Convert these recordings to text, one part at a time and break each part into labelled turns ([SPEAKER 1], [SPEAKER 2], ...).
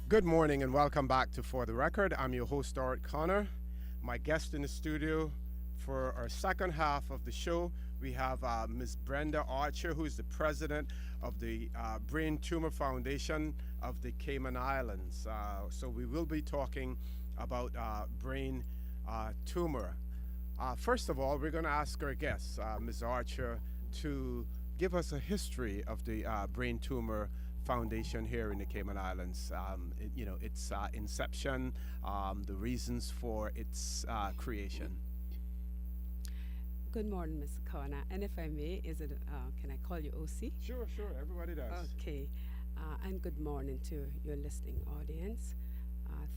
[SPEAKER 1] Good morning and welcome back to For the Record. I'm your host, Art Connor. My guest in the studio for our second half of the show, we have Ms. Brenda Archer, who is the president of the Brain Tumor Foundation of the Cayman Islands. So we will be talking about brain tumor. First of all, we're going to ask our guest, Ms. Archer, to give us a history of the Brain Tumor Foundation here in the Cayman Islands. Its inception, the reasons for its creation.
[SPEAKER 2] Good morning, Mr. Connor. And if I may, can I call you OC?
[SPEAKER 1] Sure, sure. Everybody does.
[SPEAKER 2] Okay. And good morning to your listening audience.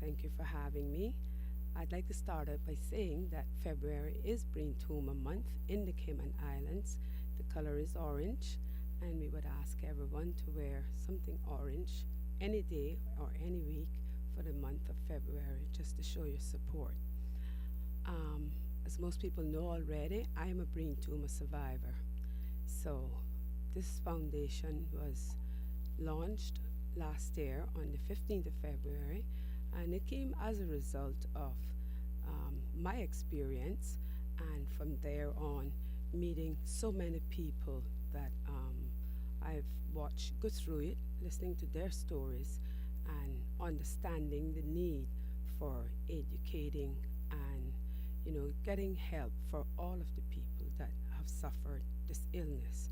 [SPEAKER 2] Thank you for having me. I'd like to start out by saying that February is Brain Tumor Month in the Cayman Islands. The color is orange, and we would ask everyone to wear something orange any day or any week for the month of February, just to show your support. As most people know already, I am a brain tumor survivor. So this foundation was launched last year on the 15th of February, and it came as a result of my experience, and from there on, meeting so many people that I've watched go through it, listening to their stories, and understanding the need for educating and getting help for all of the people that have suffered this illness,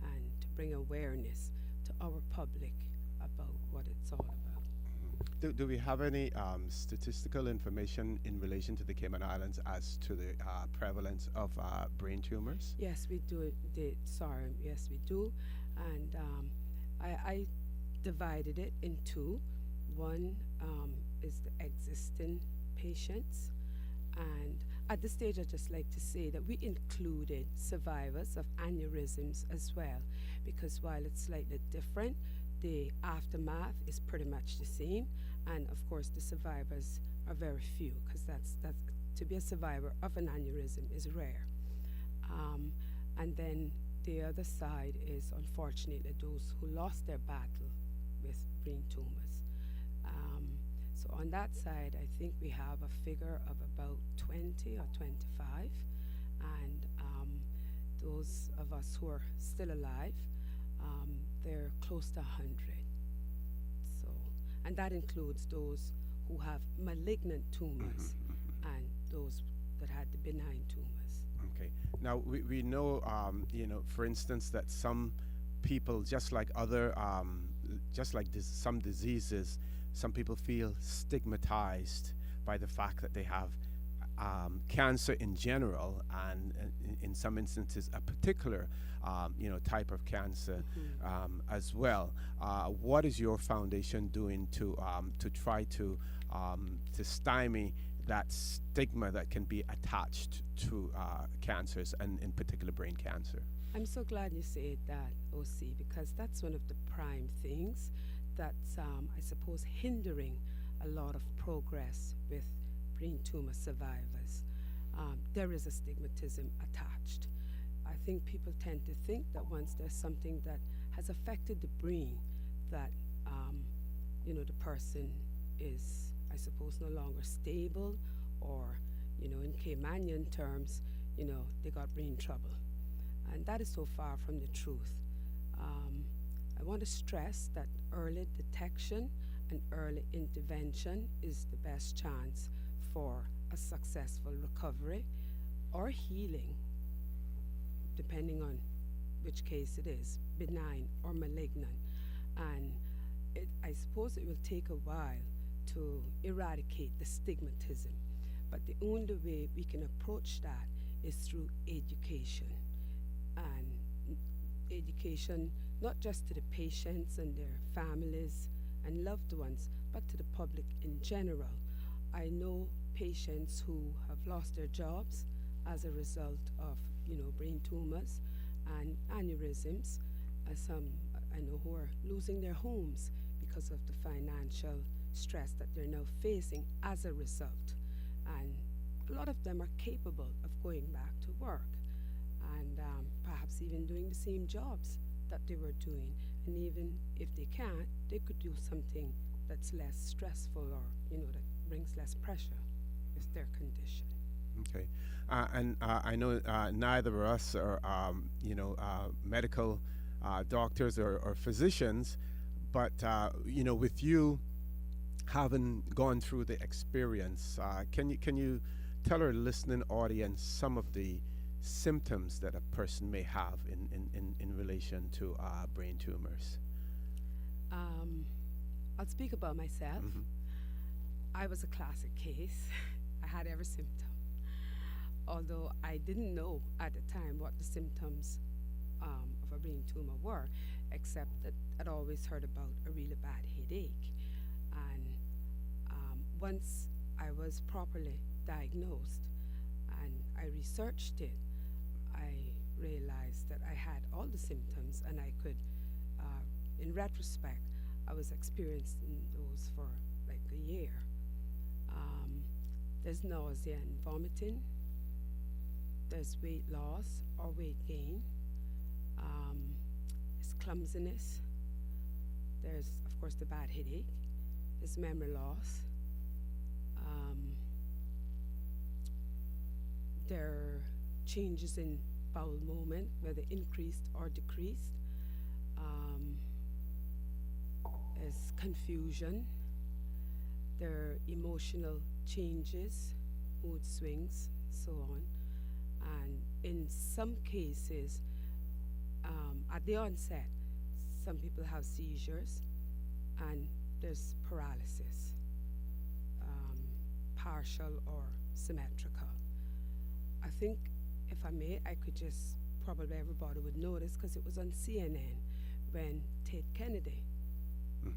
[SPEAKER 2] and to bring awareness to our public about what it's all about.
[SPEAKER 1] Do we have any statistical information in relation to the Cayman Islands as to the prevalence of brain tumors?
[SPEAKER 2] Yes, we do. Yes, we do. And I divided it in two. One is the existing patients. And at this stage, I'd just like to say that we included survivors of aneurysms as well, because while it's slightly different, the aftermath is pretty much the same. And of course, the survivors are very few, because that's to be a survivor of an aneurysm is rare. And then the other side is, unfortunately, those who lost their battle with brain tumors. So on that side, I think we have a figure of about 20 or 25, and those of us who are still alive, they're close to 100. So, and that includes those who have malignant tumors and those that had the benign tumors.
[SPEAKER 1] Okay. Now we know, for instance, that some people, just like some diseases, some people feel stigmatized by the fact that they have cancer in general, and in some instances a particular type of cancer as well. What is your foundation doing to try to stymie that stigma that can be attached to cancers, and in particular brain cancer?
[SPEAKER 2] I'm so glad you said that, OC, because that's one of the prime things that's, I suppose, hindering a lot of progress with brain tumor survivors. There is a stigmatism attached. I think people tend to think that once there's something that has affected the brain, that the person is, I suppose, no longer stable, or in Caymanian terms, they got brain trouble, and that is so far from the truth. I want to stress that early detection and early intervention is the best chance for a successful recovery or healing, depending on which case it is, benign or malignant. And I suppose it will take a while to eradicate the stigmatism, but the only way we can approach that is through education. And education not just to the patients and their families and loved ones, but to the public in general. I know patients who have lost their jobs as a result of, brain tumors and aneurysms. Some I know who are losing their homes because of the financial stress that they're now facing as a result. And a lot of them are capable of going back to work, and perhaps even doing the same jobs that they were doing. And even if they can't, they could do something that's less stressful, or that brings less pressure with their condition.
[SPEAKER 1] Okay. And I know neither of us are, medical doctors or physicians, but, with you having gone through the experience, can you tell our listening audience some of the symptoms that a person may have in relation to brain tumors?
[SPEAKER 2] Um, I'll speak about myself.
[SPEAKER 1] Hmm.
[SPEAKER 2] I was a classic case. I had every symptom, although I didn't know at the time what the symptoms of a brain tumor were, except that I'd always heard about a really bad headache. And once I was properly diagnosed and I researched it, I realized that I had all the symptoms, and I could, in retrospect, I was experiencing those for like a year. Um, there's nausea and vomiting, there's weight loss or weight gain, um, there's clumsiness, there's, of course, the bad headache, there's memory loss, um, there are changes in bowel movement, whether increased or decreased. Um, there's confusion. There are emotional changes, mood swings, so on. And in some cases, at the onset, some people have seizures, and there's paralysis, um, partial or symmetrical. I think, if I may, I could just, probably everybody would notice because it was on CNN when Ted Kennedy
[SPEAKER 1] Hmm.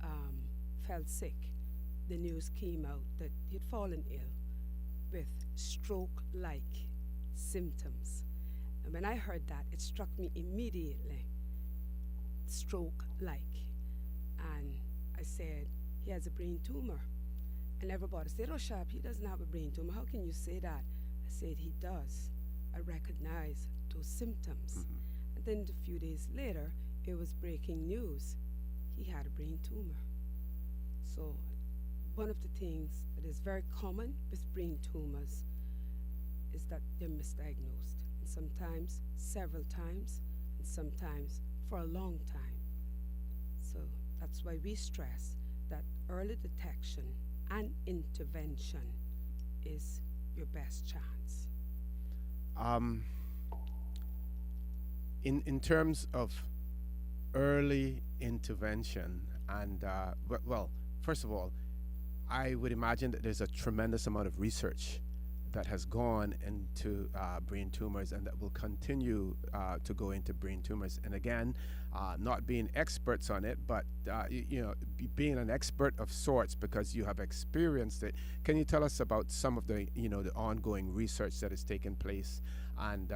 [SPEAKER 2] um, fell sick. The news came out that he'd fallen ill with stroke like symptoms. And when I heard that, it struck me immediately, stroke like. And I said, he has a brain tumor. And everybody said, oh, Sharp, he doesn't have a brain tumor. How can you say that? I said, he does. I recognize those symptoms.
[SPEAKER 1] Hmm.
[SPEAKER 2] And then a few days later, it was breaking news. He had a brain tumor. So, one of the things that is very common with brain tumors is that they're misdiagnosed. And sometimes, several times, and sometimes for a long time. So, that's why we stress that early detection and intervention is your best chance.
[SPEAKER 1] Um, in terms of early intervention, and well, first of all, I would imagine that there's a tremendous amount of research that has gone into brain tumors and that will continue to go into brain tumors. And again, not being experts on it, but being an expert of sorts because you have experienced it. Can you tell us about some of the the ongoing research that has taken place? And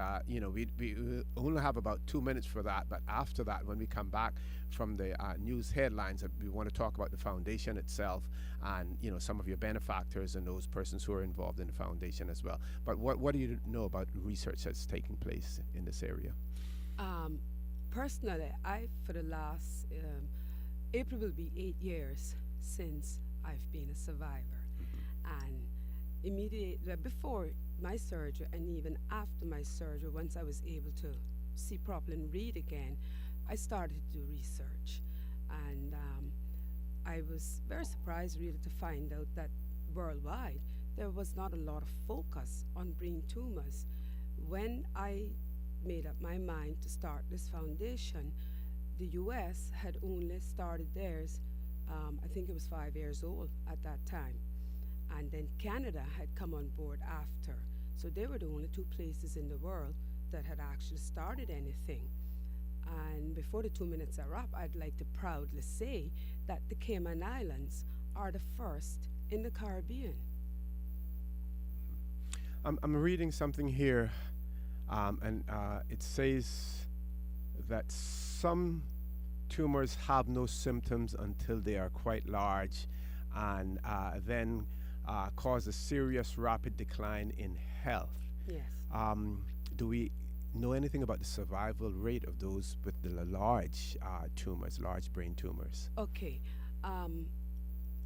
[SPEAKER 1] we only have about 2 minutes for that. But after that, when we come back from the news headlines, we want to talk about the foundation itself and some of your benefactors and those persons who are involved in the foundation as well. But what do you know about research that's taking place in this area?
[SPEAKER 2] Um, Personally, for the last, April will be 8 years since I've been a survivor. And immediately, before my surgery and even after my surgery, once I was able to see properly and read again, I started to do research. And I was very surprised really to find out that worldwide there was not a lot of focus on brain tumors. When I made up my mind to start this foundation, the US had only started theirs, I think it was 5 years old at that time. And then Canada had come on board after. So they were the only two places in the world that had actually started anything. And before the 2 minutes are up, I'd like to proudly say that the Cayman Islands are the first in the Caribbean.
[SPEAKER 1] I'm reading something here, and it says that some tumors have no symptoms until they are quite large, and then cause a serious rapid decline in health.
[SPEAKER 2] Yes.
[SPEAKER 1] Do we know anything about the survival rate of those with the large tumors, large brain tumors?
[SPEAKER 2] Okay.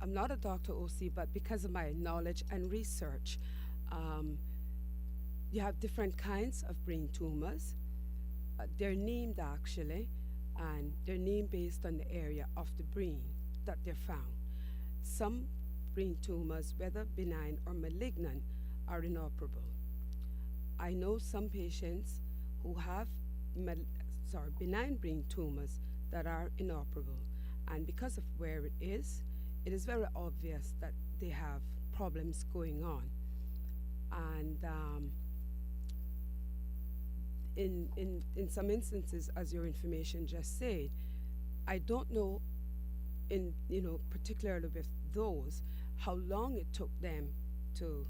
[SPEAKER 2] I'm not a doctor, OC, but because of my knowledge and research, um, you have different kinds of brain tumors. They're named actually, and they're named based on the area of the brain that they're found. Some brain tumors, whether benign or malignant, are inoperable. I know some patients who have benign brain tumors that are inoperable, and because of where it is very obvious that they have problems going on. And in some instances, as your information just said, I don't know in particularly with those how long it took them to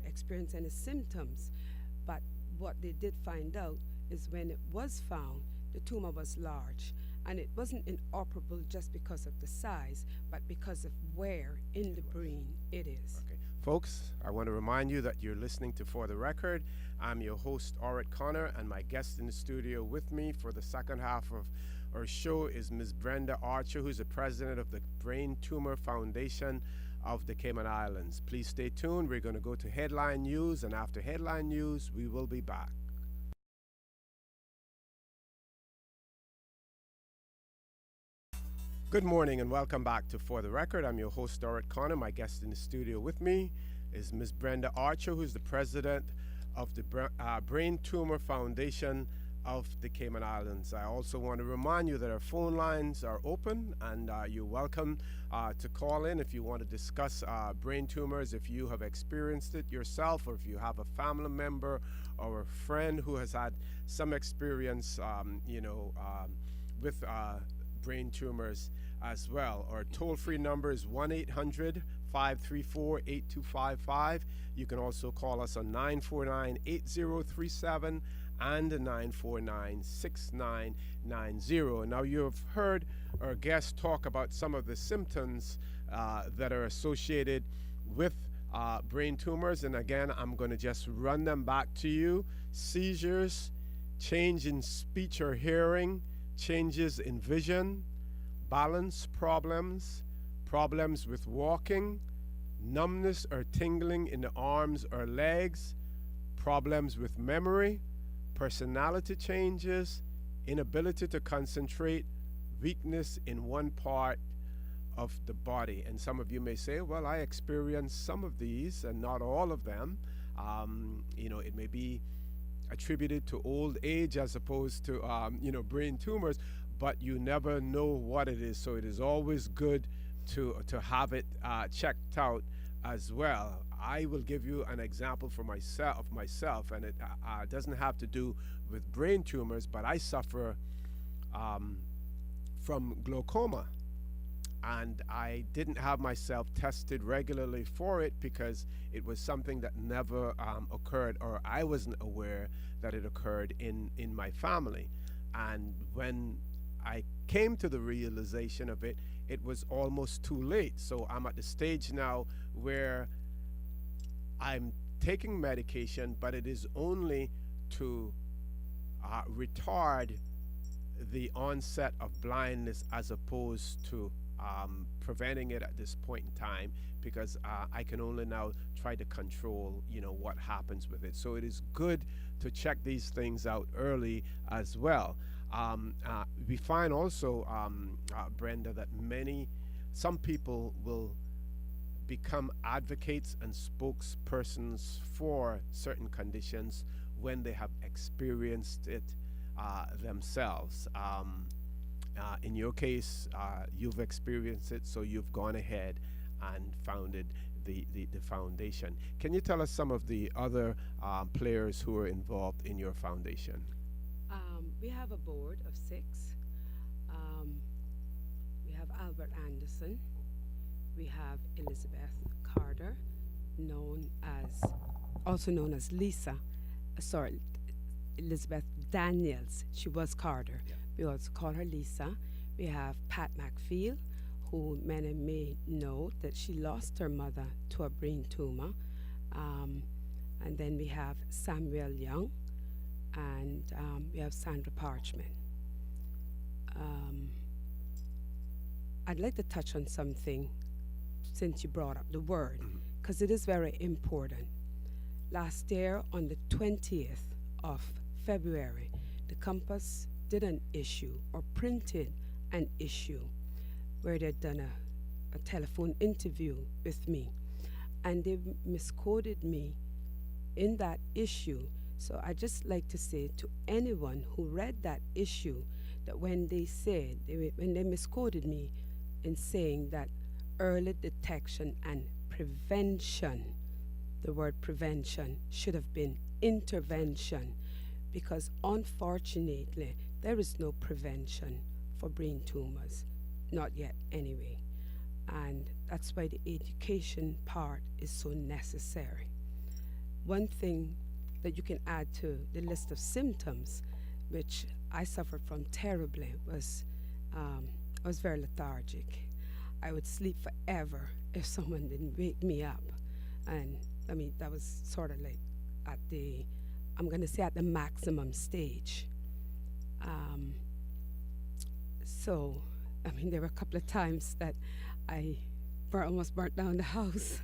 [SPEAKER 2] experience any symptoms, but what they did find out is when it was found, the tumor was large, and it wasn't inoperable just because of the size, but because of where in the brain it is.
[SPEAKER 1] Okay. Folks, I want to remind you that you're listening to For the Record. I'm your host, Orrit Connor, and my guest in the studio with me for the second half of our show is Ms. Brenda Archer, who's the president of the Brain Tumor Foundation of the Cayman Islands. Please stay tuned. We're going to go to headline news, and after headline news, we will be back. Good morning and welcome back to For the Record. I'm your host, Orrit Connor. My guest in the studio with me is Ms. Brenda Archer, who's the president of the Brain Tumor Foundation of the Cayman Islands. I also want to remind you that our phone lines are open, and you're welcome to call in if you want to discuss brain tumors, if you have experienced it yourself, or if you have a family member or a friend who has had some experience, with brain tumors as well. Our toll-free number is 1-800-534-8255. You can also call us on 949-8037 and 949-6990. Now, you have heard our guest talk about some of the symptoms that are associated with brain tumors, and again, I'm going to just run them back to you. Seizures, change in speech or hearing, changes in vision, balance problems, problems with walking, numbness or tingling in the arms or legs, problems with memory, personality changes, inability to concentrate, weakness in one part of the body. And some of you may say, well, I experienced some of these and not all of them. It may be attributed to old age as opposed to brain tumors, but you never know what it is, so it is always good to have it checked out as well. I will give you an example for myself, and it doesn't have to do with brain tumors, but I suffer from glaucoma, and I didn't have myself tested regularly for it because it was something that never occurred, or I wasn't aware that it occurred in my family. And when I came to the realization of it, it was almost too late. So I'm at the stage now where I'm taking medication, but it is only to retard the onset of blindness as opposed to preventing it at this point in time, because I can only now try to control, what happens with it. So it is good to check these things out early as well. We find also, Brenda, that some people will become advocates and spokespersons for certain conditions when they have experienced it themselves. In your case, you've experienced it, so you've gone ahead and founded the foundation. Can you tell us some of the other players who are involved in your foundation?
[SPEAKER 2] We have a board of 6. We have Albert Anderson. We have Elizabeth Carter, also known as Lisa. Elizabeth Daniels. She was Carter.
[SPEAKER 1] Yeah.
[SPEAKER 2] We also call her Lisa. We have Pat McField, who many may know that she lost her mother to a brain tumor. And then we have Samuel Young, and we have Sandra Parchman. I'd like to touch on something since you brought up the word, because it is very important. Last year, on the 20th of February, the campus did an issue or printed an issue where they'd done a telephone interview with me, and they misquoted me in that issue. So I just like to say to anyone who read that issue that when they said, when they misquoted me in saying that early detection and prevention, the word prevention should have been intervention, because unfortunately there is no prevention for brain tumors, not yet anyway. And that's why the education part is so necessary. One thing that you can add to the list of symptoms, which I suffered from terribly, was I was very lethargic. I would sleep forever if someone didn't wake me up. And I mean, that was sort of like at the, I'm going to say at the maximum stage. So, I mean, there were a couple of times that I almost burnt down the house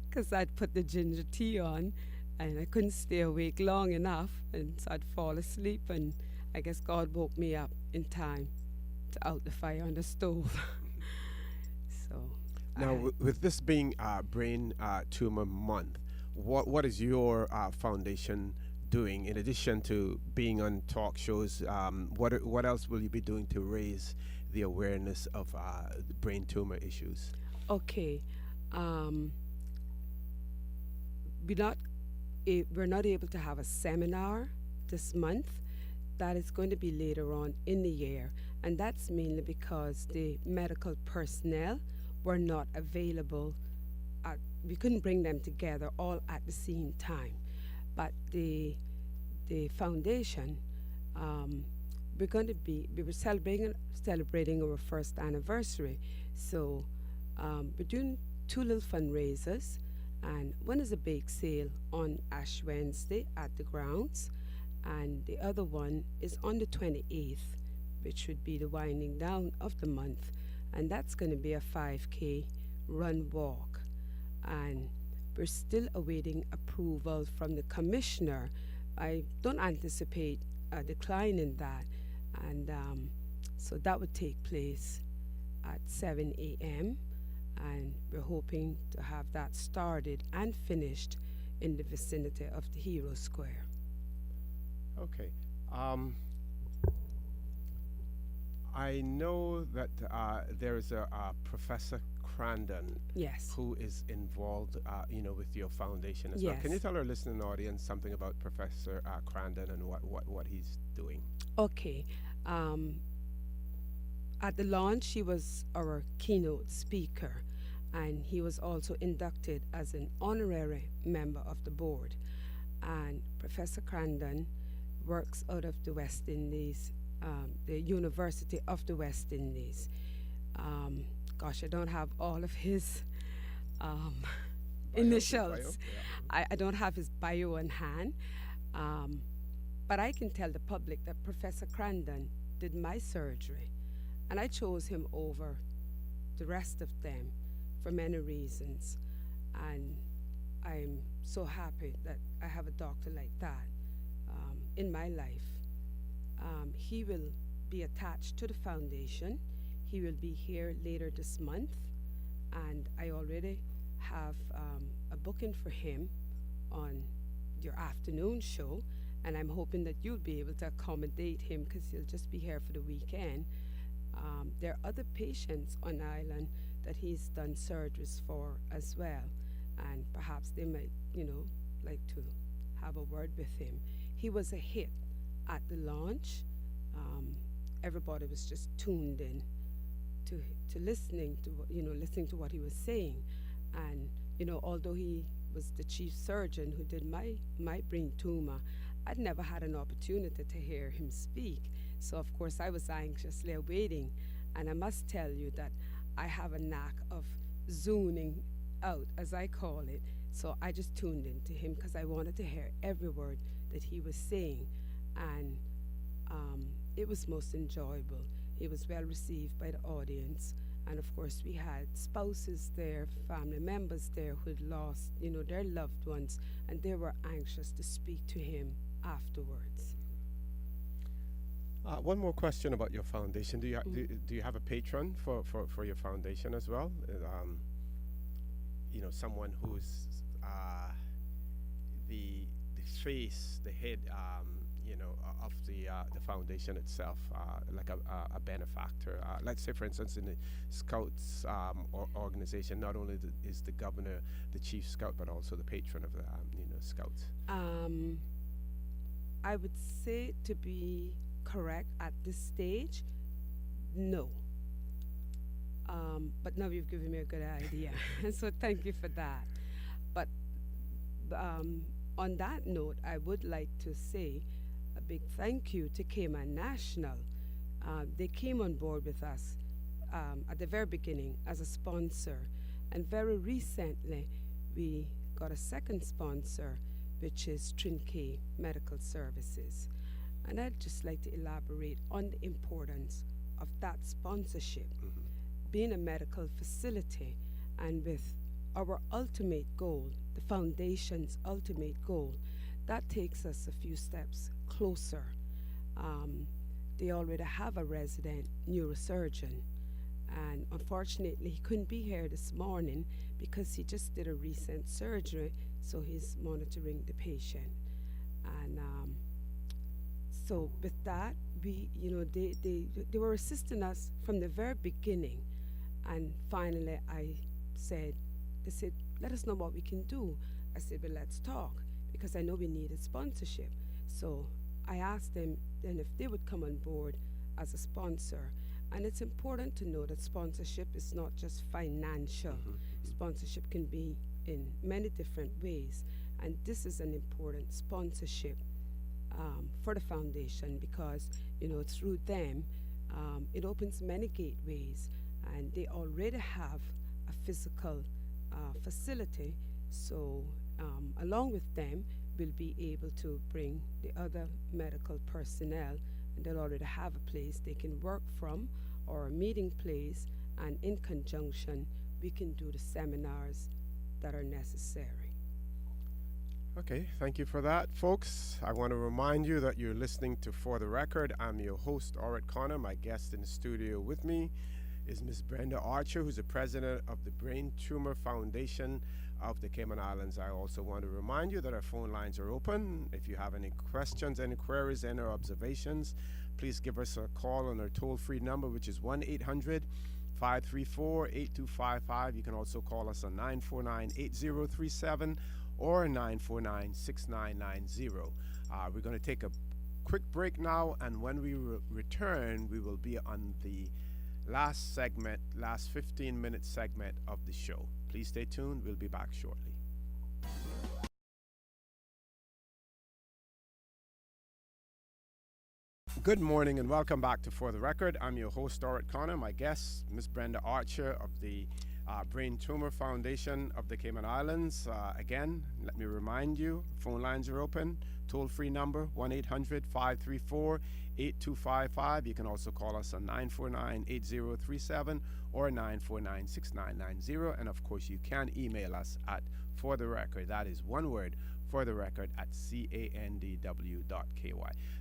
[SPEAKER 2] because I'd put the ginger tea on and I couldn't stay awake long enough, and so I'd fall asleep, and I guess God woke me up in time to out the fire on the stove. So
[SPEAKER 1] Now, with this being Brain Tumor Month, what is your foundation doing in addition to being on talk shows? What else will you be doing to raise the awareness of the brain tumor issues?
[SPEAKER 2] Okay, we're not able to have a seminar this month. That is going to be later on in the year, and that's mainly because the medical personnel were not available. We couldn't bring them together all at the same time. But the foundation, we were celebrating our first anniversary. So we're doing two little fundraisers, and one is a bake sale on Ash Wednesday at the grounds, and the other one is on the 28th, which would be the winding down of the month, and that's going to be a 5K run walk. And we're still awaiting approval from the commissioner. I don't anticipate a decline in that, and so that would take place at 7 a.m., and we're hoping to have that started and finished in the vicinity of the Hero Square.
[SPEAKER 1] Okay. I know that there is a Professor Crandon,
[SPEAKER 2] Yes.
[SPEAKER 1] who is involved, with your foundation as well.
[SPEAKER 2] Yes.
[SPEAKER 1] Can you tell our listening audience something about Professor Crandon and what he's doing?
[SPEAKER 2] Okay. At the launch, he was our keynote speaker, and he was also inducted as an honorary member of the board. And Professor Crandon works out of the West Indies, the University of the West Indies. Gosh, I don't have all of his initials.
[SPEAKER 1] Bio?
[SPEAKER 2] I don't have his bio on hand, but I can tell the public that Professor Crandon did my surgery, and I chose him over the rest of them for many reasons. And I'm so happy that I have a doctor like that in my life. He will be attached to the foundation. He will be here later this month, and I already have a booking for him on your afternoon show, and I'm hoping that you'll be able to accommodate him because he'll just be here for the weekend. There are other patients on island that he's done surgeries for as well, and perhaps they might, like to have a word with him. He was a hit at the launch. Everybody was just tuned in to listening to what he was saying, and although he was the chief surgeon who did my brain tumor, I'd never had an opportunity to hear him speak. So of course I was anxiously awaiting, and I must tell you that I have a knack of zooming out, as I call it. So I just tuned into him because I wanted to hear every word that he was saying, and it was most enjoyable. He was well received by the audience, And of course, we had spouses there, family members there who had lost, their loved ones, and they were anxious to speak to him afterwards.
[SPEAKER 1] One more question about your foundation. Do you have a patron for your foundation as well? Someone who's the face, the head, of the foundation itself, like a benefactor. Let's say, for instance, in the Scouts organization, not only is the governor the chief scout, but also the patron of the Scouts.
[SPEAKER 2] I would say, to be correct at this stage, no. But now you've given me a good idea, so thank you for that. But on that note, I would like to say a big thank you to Cayman National. They came on board with us at the very beginning as a sponsor, and very recently we got a second sponsor, which is Trinke Medical Services. And I'd just like to elaborate on the importance of that sponsorship. Being a medical facility, and with our ultimate goal, the foundation's ultimate goal, that takes us a few steps closer. They already have a resident neurosurgeon, and unfortunately he couldn't be here this morning because he just did a recent surgery, so he's monitoring the patient. And so with that, they were assisting us from the very beginning. And finally, they said, let us know what we can do. I said, well, let's talk, because I know we needed sponsorship. So I asked them then if they would come on board as a sponsor. And it's important to know that sponsorship is not just financial. Sponsorship can be in many different ways. And this is an important sponsorship for the foundation, because, through them, it opens many gateways. And they already have a physical facility, so along with them, we'll be able to bring the other medical personnel, and they'll already have a place they can work from, or a meeting place, and in conjunction, we can do the seminars that are necessary.
[SPEAKER 1] Okay, thank you for that, folks. I want to remind you that you're listening to For the Record. I'm your host, Orrit Connor. My guest in the studio with me is Ms. Brenda Archer, who's the president of the Brain Tumor Foundation of the Cayman Islands. I also want to remind you that our phone lines are open. If you have any questions, any queries, any observations, please give us a call on our toll-free number, which is 1-800-534-8255. You can also call us on 949-8037 or 949-6990. We're going to take a quick break now, and when we return, we will be on the last 15-minute segment of the show. Please stay tuned. We'll be back shortly. Good morning and welcome back to For the Record. I'm your host, Orrit Connor. My guest, Ms. Brenda Archer of the Brain Tumor Foundation of the Cayman Islands. Again, let me remind you, phone lines are open. Toll-free number, 1-800-534-8255. You can also call us on 949-8037 or 949-6990. And of course, you can email us at For the Record. That is one word, For the Record, at candw.ky.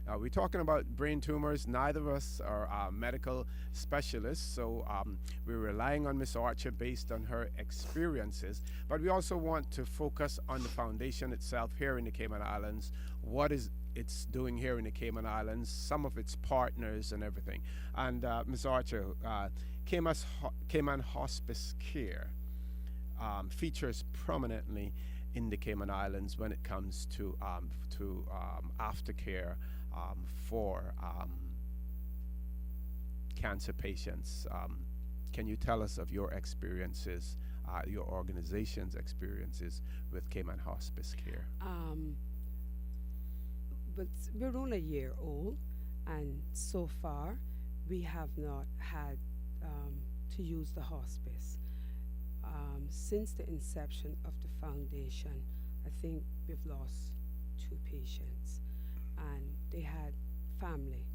[SPEAKER 1] Now, we're talking about brain tumors. Neither of us are medical specialists, so we're relying on Ms. Archer based on her experiences. But we also want to focus on the foundation itself here in the Cayman Islands. What is it's doing here in the Cayman Islands, some of its partners and everything. And Ms. Archer, Cayman Hospice Care features prominently in the Cayman Islands when it comes to aftercare for cancer patients. Can you tell us of your experiences, your organization's experiences with Cayman Hospice Care?
[SPEAKER 2] But we're only a year old, and so far we have not had to use the hospice. Since the inception of the foundation, I think we've lost 2 patients, and they had family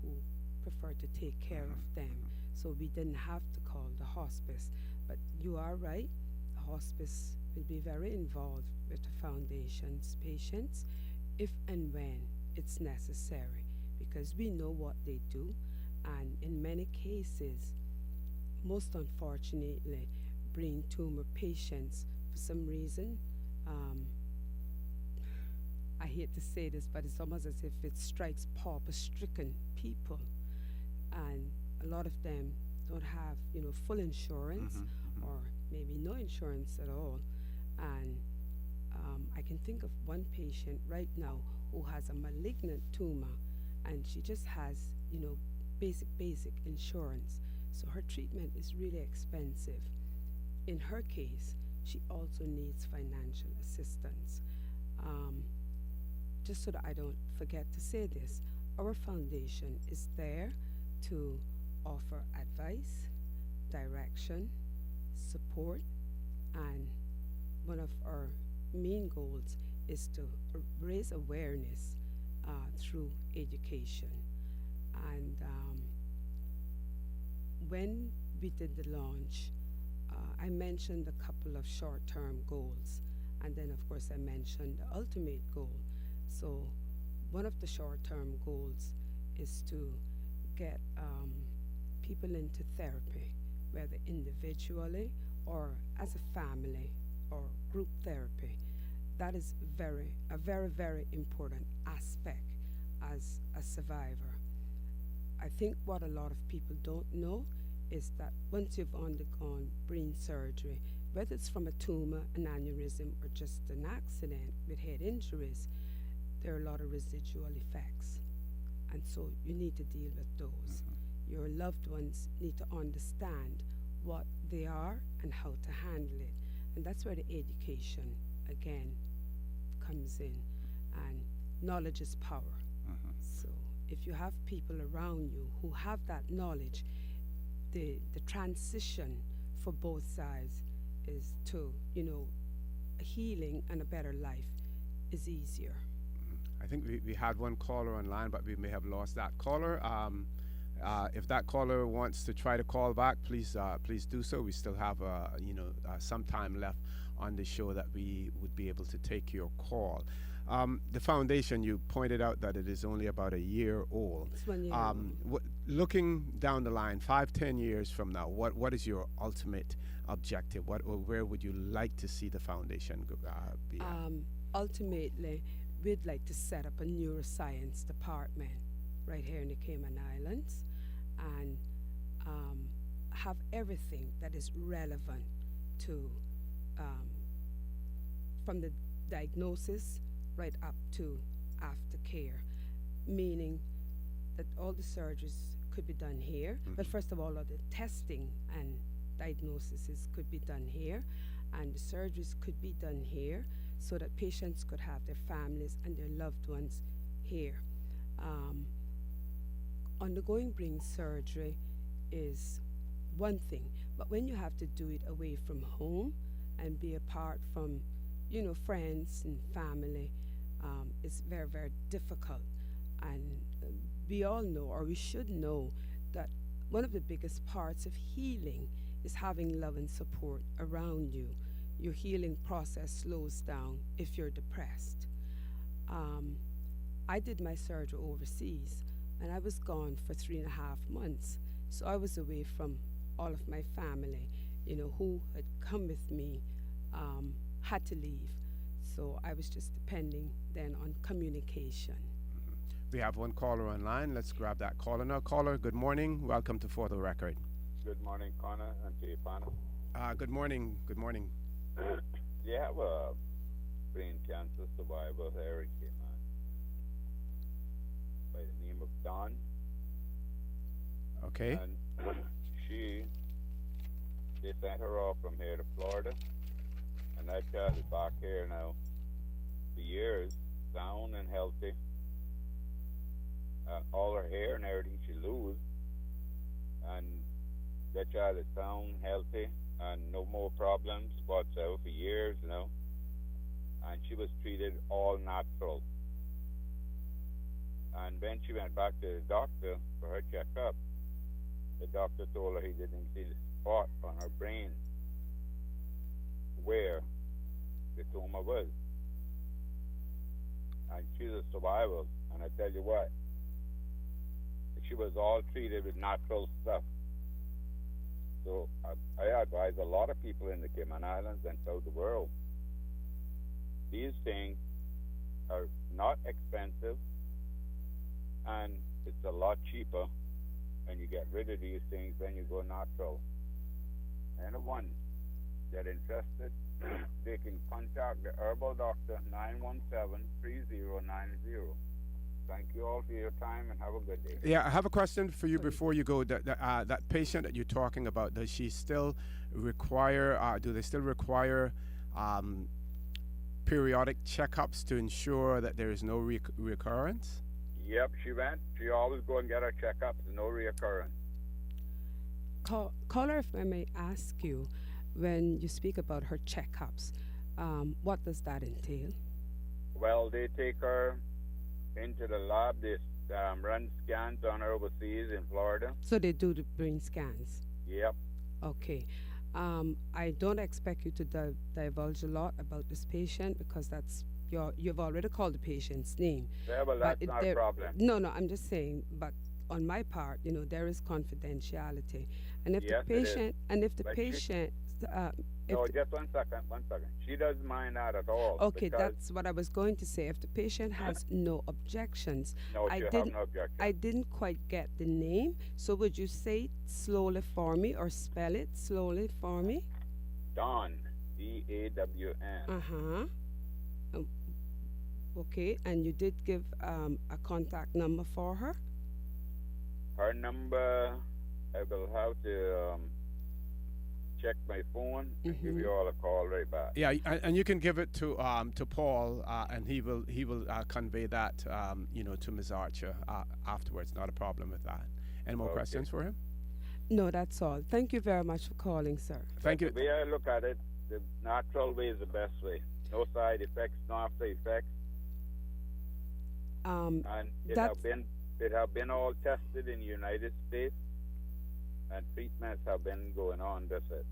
[SPEAKER 2] who preferred to take care of them. So we didn't have to call the hospice. But you are right, the hospice will be very involved with the foundation's patients if and when it's necessary, because we know what they do, and in many cases, most unfortunately, brain tumor patients, for some reason, um, I hate to say this, but it's almost as if it strikes pauper-stricken people, and a lot of them don't have, full insurance, or maybe no insurance at all. And I can think of one patient right now who has a malignant tumor, and she just has, basic insurance. So her treatment is really expensive. In her case, she also needs financial assistance. Um, just so that I don't forget to say this, our foundation is there to offer advice, direction, support, and one of our main goals is to raise awareness through education. And when we did the launch, I mentioned a couple of short term goals, and then, of course, I mentioned the ultimate goal. So, one of the short term goals is to get people into therapy, whether individually or as a family or group therapy. That is a very, very important aspect as a survivor. I think what a lot of people don't know is that once you've undergone brain surgery, whether it's from a tumor, an aneurysm, or just an accident with head injuries, there are a lot of residual effects. And so you need to deal with those. Your loved ones need to understand what they are and how to handle it. And that's where the education, again, comes in. And knowledge is power. So if you have people around you who have that knowledge, the transition for both sides is to, a healing and a better life is easier.
[SPEAKER 1] I think we had one caller online, but we may have lost that caller. If that caller wants to try to call back, please do so. We still have some time left on the show that we would be able to take your call. The foundation, you pointed out that it is only about a year old.
[SPEAKER 2] It's 1 year old.
[SPEAKER 1] Looking down the line, 5, 10 years from now, what is your ultimate objective? Where would you like to see the foundation be at?
[SPEAKER 2] Ultimately, we'd like to set up a neuroscience department right here in the Cayman Islands, and have everything that is relevant to from the diagnosis right up to aftercare, meaning that all the surgeries could be done here. But first of all the testing and diagnoses could be done here, and the surgeries could be done here, so that patients could have their families and their loved ones here. Undergoing brain surgery is one thing, but when you have to do it away from home and be apart from, friends and family, it's very, very difficult. And we all know, or we should know, that one of the biggest parts of healing is having love and support around you. Your healing process slows down if you're depressed. I did my surgery overseas, and I was gone for 3.5 months. So I was away from all of my family, who had come with me, had to leave. So I was just depending then on communication.
[SPEAKER 1] We have one caller online. Let's grab that caller now. Caller, good morning. Welcome to For the Record.
[SPEAKER 3] Good morning, Connor, and to your panel.
[SPEAKER 1] Good morning. Good morning.
[SPEAKER 3] You have a brain cancer survivor here in Cayman by the name of Dawn.
[SPEAKER 1] Okay.
[SPEAKER 3] And they sent her off from here to Florida, and I've got it back here now for years, sound and healthy. All her hair and everything she lose, and that child is sound, healthy, and no more problems whatsoever for years, and she was treated all natural. And when she went back to the doctor for her checkup, The doctor told her he didn't see the spot on her brain where the tumor was. And she's a survivor. And I tell you what, she was all treated with natural stuff. So I advise a lot of people in the Cayman Islands and throughout the world. These things are not expensive, and it's a lot cheaper, and you get rid of these things when you go natural. Anyone that interested, they can contact the herbal doctor 917-3090. Thank you all for your time and have a good day.
[SPEAKER 1] Yeah, I have a question for you before you go. That patient that you're talking about, does she still require, do they still require periodic checkups to ensure that there is no recurrence?
[SPEAKER 3] Yep, she went. She always go and get her checkups, no reoccurrence.
[SPEAKER 2] Caller, if I may ask you, when you speak about her checkups, what does that entail?
[SPEAKER 3] Well, they take her into the lab. They run scans on her overseas in Florida.
[SPEAKER 2] So they do the brain scans?
[SPEAKER 3] Yep.
[SPEAKER 2] Okay. I don't expect you to divulge a lot about this patient because you've already called the patient's name.
[SPEAKER 3] Yeah, well, that's not a problem.
[SPEAKER 2] No, I'm just saying, but on my part, there is confidentiality. And if
[SPEAKER 3] Yes,
[SPEAKER 2] the patient,
[SPEAKER 3] No, just one second. She doesn't mind that at all.
[SPEAKER 2] Okay, that's what I was going to say. If the patient has no objections,
[SPEAKER 3] No, she have no objection.
[SPEAKER 2] I didn't quite get the name. So would you say it slowly for me or spell it slowly for me?
[SPEAKER 3] Dawn, D-A-W-N.
[SPEAKER 2] Okay, and you did give a contact number for her?
[SPEAKER 3] Her number, I will have to check my phone and give you all a call right back.
[SPEAKER 1] Yeah, and you can give it to Paul, and he will convey that to Ms. Archer afterwards. Not a problem with that. Any more questions for him?
[SPEAKER 2] No, that's all. Thank you very much for calling, sir.
[SPEAKER 1] Thank you.
[SPEAKER 3] The way I look at it, the natural way is the best way. No side effects, no after effects. And it have been all tested in the United States, and treatments have been going on. That's it.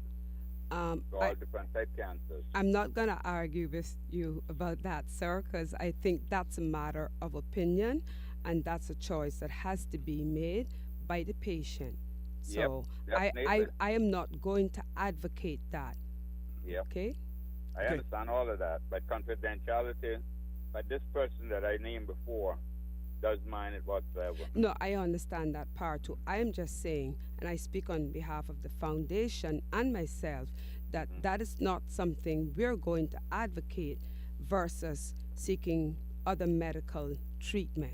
[SPEAKER 3] All different type cancers.
[SPEAKER 2] I'm not going to argue with you about that, sir, because I think that's a matter of opinion, and that's a choice that has to be made by the patient. So I am not going to advocate that.
[SPEAKER 3] Yep.
[SPEAKER 2] Okay?
[SPEAKER 3] I understand all of that, but confidentiality, but this person that I named before doesn't mind it whatsoever.
[SPEAKER 2] No, I understand that part too. I am just saying, and I speak on behalf of the foundation and myself, that that is not something we're going to advocate versus seeking other medical treatment.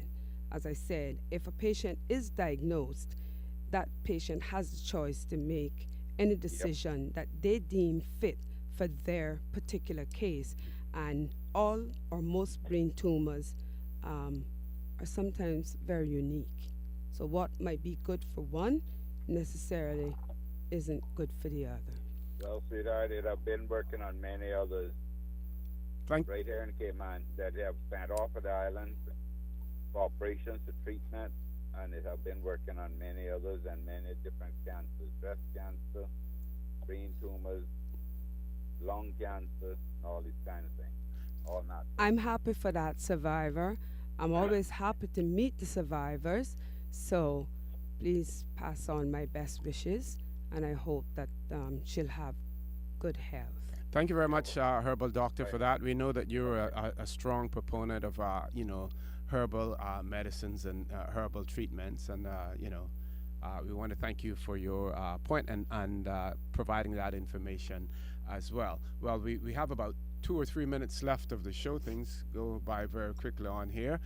[SPEAKER 2] As I said, if a patient is diagnosed, that patient has the choice to make any decision that they deem fit for their particular case. And all or most brain tumors are sometimes very unique. So what might be good for one necessarily isn't good for the other.
[SPEAKER 3] Well, sweetheart, I've been working on many others right here in Cayman that have sent off of the island for operations to treatment, and it have been working on many others and many different cancers, breast cancer, brain tumors, lung cancer, and all these kind of things. All natural.
[SPEAKER 2] I'm happy for that survivor. I'm always happy to meet the survivors. So please pass on my best wishes, and I hope that she'll have good health.
[SPEAKER 1] Thank you very much, Herbal Doctor, for that. We know that you're a strong proponent of, herbal medicines and herbal treatments, and we want to thank you for your point and providing that information as well. Well, we have about 2 or 3 minutes left of the show. Things go by very quickly on here.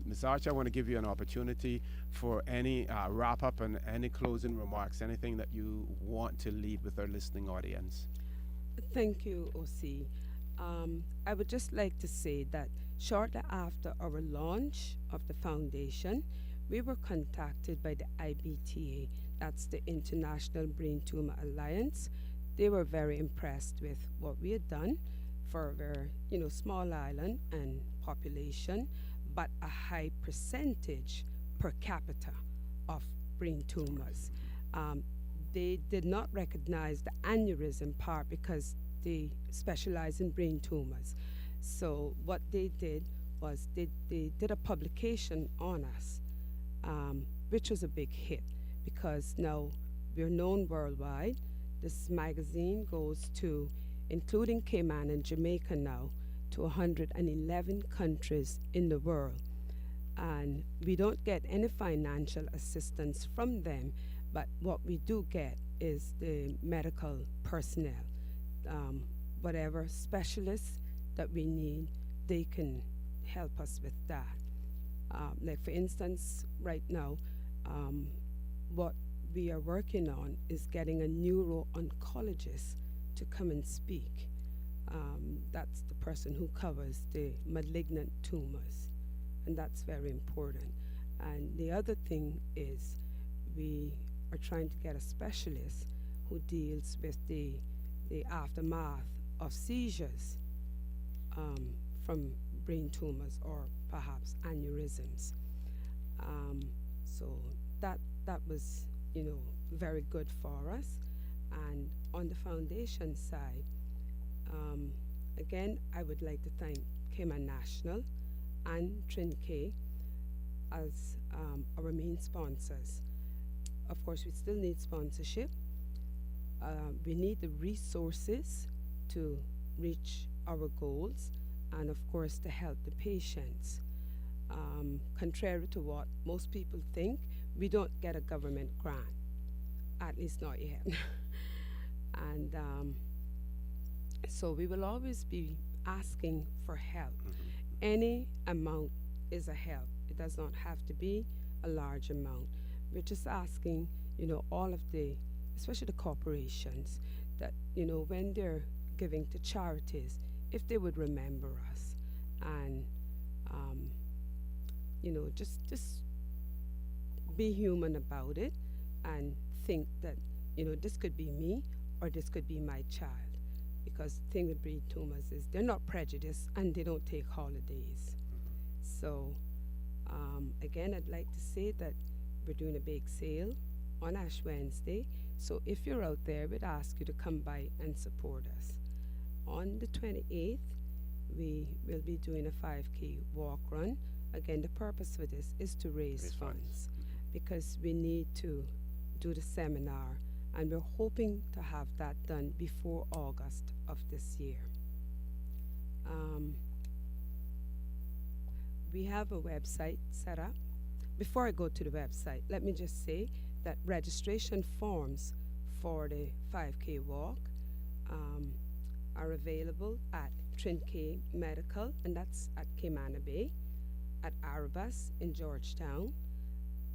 [SPEAKER 1] Ms. Archer, I want to give you an opportunity for any wrap-up and any closing remarks, anything that you want to leave with our listening audience.
[SPEAKER 2] Thank you, O.C. I would just like to say that shortly after our launch of the foundation, we were contacted by the IBTA, that's the International Brain Tumor Alliance. They were very impressed with what we had done for a very, small island and population, but a high percentage per capita of brain tumors. Um, they did not recognize the aneurysm part because they specialize in brain tumors. So what they did was they did a publication on us, which was a big hit because now we're known worldwide. This magazine goes to, including Cayman and Jamaica now, to 111 countries in the world. And we don't get any financial assistance from them, but what we do get is the medical personnel. Whatever specialists that we need, they can help us with that. Like for instance, right now, what we are working on is getting a neuro-oncologist to come and speak. That's the person who covers the malignant tumors, and that's very important. And the other thing is we are trying to get a specialist who deals with the aftermath of seizures from brain tumors or perhaps aneurysms. So that was, very good for us. And on the foundation side, again, I would like to thank Cayman National and Trinke as our main sponsors. Of course, we still need sponsorship. We need the resources to reach our goals and, of course, to help the patients. Contrary to what most people think, we don't get a government grant, at least not yet. And so we will always be asking for help. Any amount is a help. It does not have to be a large amount. We're just asking, all of the, especially the corporations, that, when they're giving to charities, if they would remember us and, just be human about it and think that, this could be me or this could be my child. Because the thing with brain tumors is they're not prejudiced and they don't take holidays. So, again, I'd like to say that we're doing a bake sale on Ash Wednesday. So if you're out there, we'd ask you to come by and support us. On the 28th, we will be doing a 5K walk run. Again, the purpose for this is to raise funds because we need to do the seminar, and we're hoping to have that done before August of this year. We have a website set up. Before I go to the website, let me just say that registration forms for the 5K walk are available at Trinke Medical, and that's at Cayman Bay, at Arabas in Georgetown,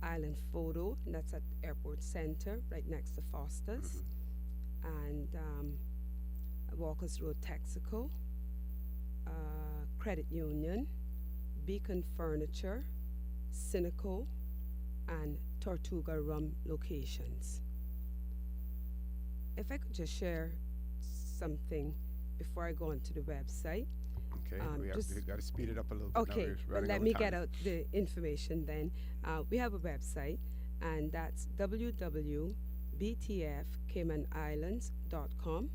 [SPEAKER 2] Island Photo, and that's at Airport Center, right next to Foster's, and Walkers Road, Texaco, Credit Union, Beacon Furniture, Cineco, and Tortuga Rum locations. If I could just share something before I go onto the website.
[SPEAKER 1] Okay, we got to speed it up a little bit.
[SPEAKER 2] Okay, well, let me get out the information then. We have a website, and that's www.btfcaymanislands.com.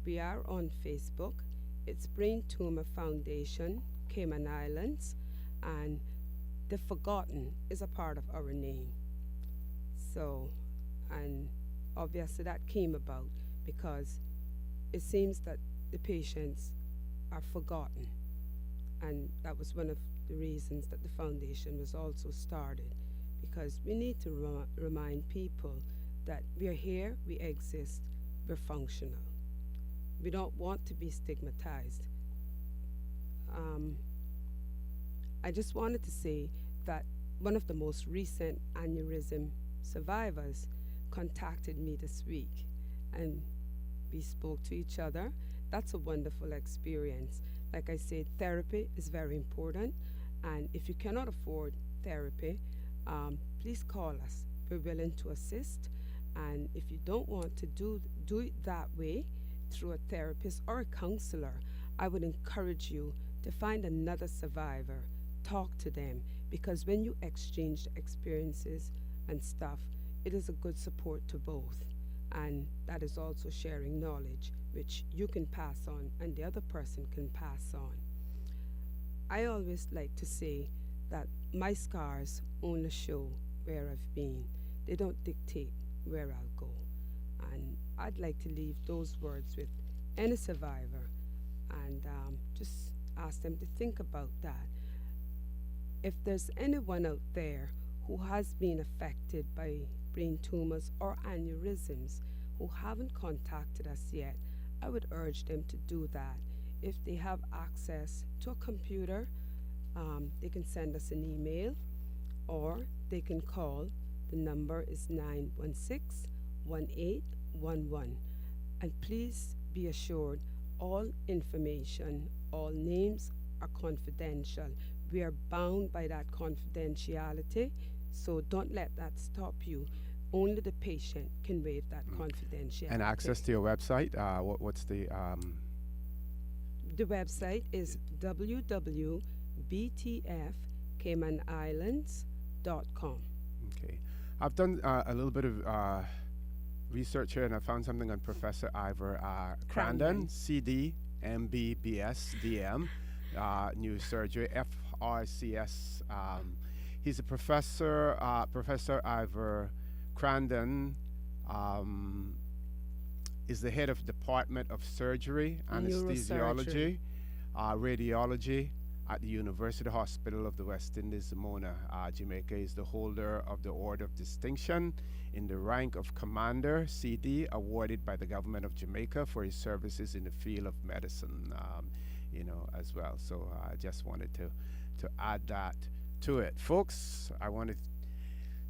[SPEAKER 2] We are on Facebook. It's Brain Tumor Foundation, Cayman Islands, and the forgotten is a part of our name. So, and obviously that came about because it seems that the patients are forgotten. And that was one of the reasons that the foundation was also started, because we need to remind people that we're here, we exist, we're functional. We don't want to be stigmatized. I just wanted to say that one of the most recent aneurysm survivors contacted me this week, and we spoke to each other. That's a wonderful experience. Like I said, therapy is very important, and if you cannot afford therapy, please call us. We're willing to assist, and if you don't want to do it that way through a therapist or a counselor, I would encourage you to find another survivor, talk to them, because when you exchange experiences and stuff, it is a good support to both. And that is also sharing knowledge, which you can pass on and the other person can pass on. I always like to say that my scars only show where I've been, they don't dictate where I'll go. And I'd like to leave those words with any survivor and just ask them to think about that. If there's anyone out there who has been affected by brain tumors or aneurysms who haven't contacted us yet, I would urge them to do that. If they have access to a computer, they can send us an email or they can call. The number is 916 1811. And please be assured all information, all names are confidential. We are bound by that confidentiality, so don't let that stop you. Only the patient can waive that confidentiality.
[SPEAKER 1] And access to your website, what's the...
[SPEAKER 2] The website is www.btfcaymanislands.com.
[SPEAKER 1] Okay. I've done a little bit of research here, and I found something on Professor Ivor Crandon, CD, MBBS, DM, neurosurgery, FRCS. He's a professor, Professor Ivor Crandon. Is the head of Department of Surgery, Anesthesiology, Radiology at the University Hospital of the West Indies, Mona, Jamaica. Is the holder of the Order of Distinction in the rank of Commander, CD, awarded by the government of Jamaica for his services in the field of medicine, as well. So I just wanted to add that to it. Folks, I want to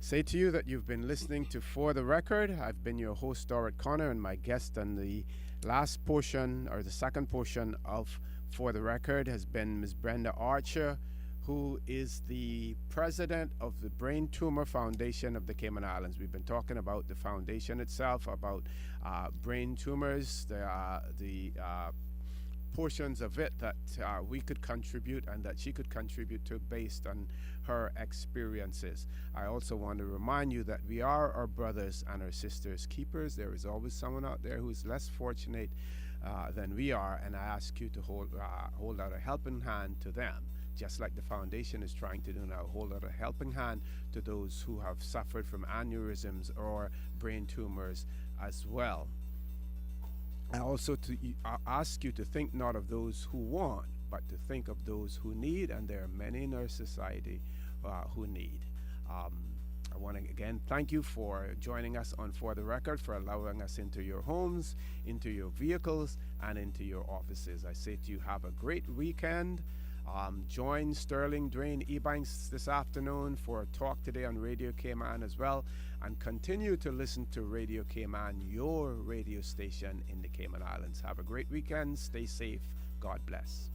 [SPEAKER 1] say to you that you've been listening to For the Record. I've been your host, Dorit Connor, and my guest on the last portion, or the second portion of For the Record, has been Ms. Brenda Archer, who is the president of the Brain Tumor Foundation of the Cayman Islands. We've been talking about the foundation itself, about brain tumors, the portions of it that we could contribute and that she could contribute to based on her experiences. I also want to remind you that we are our brothers and our sisters keepers. There is always someone out there who is less fortunate than we are, and I ask you to hold out a helping hand to them, just like the foundation is trying to do now. Hold out a helping hand to those who have suffered from aneurysms or brain tumors as well. I also ask you to think not of those who want, but to think of those who need, and there are many in our society who need. I want to again thank you for joining us on For the Record, for allowing us into your homes, into your vehicles, and into your offices. I say to you, have a great weekend. Join Sterling Drain Ebanks this afternoon for a talk today on Radio Cayman as well, and continue to listen to Radio Cayman, your radio station in the Cayman Islands. Have a great weekend. Stay safe. God bless.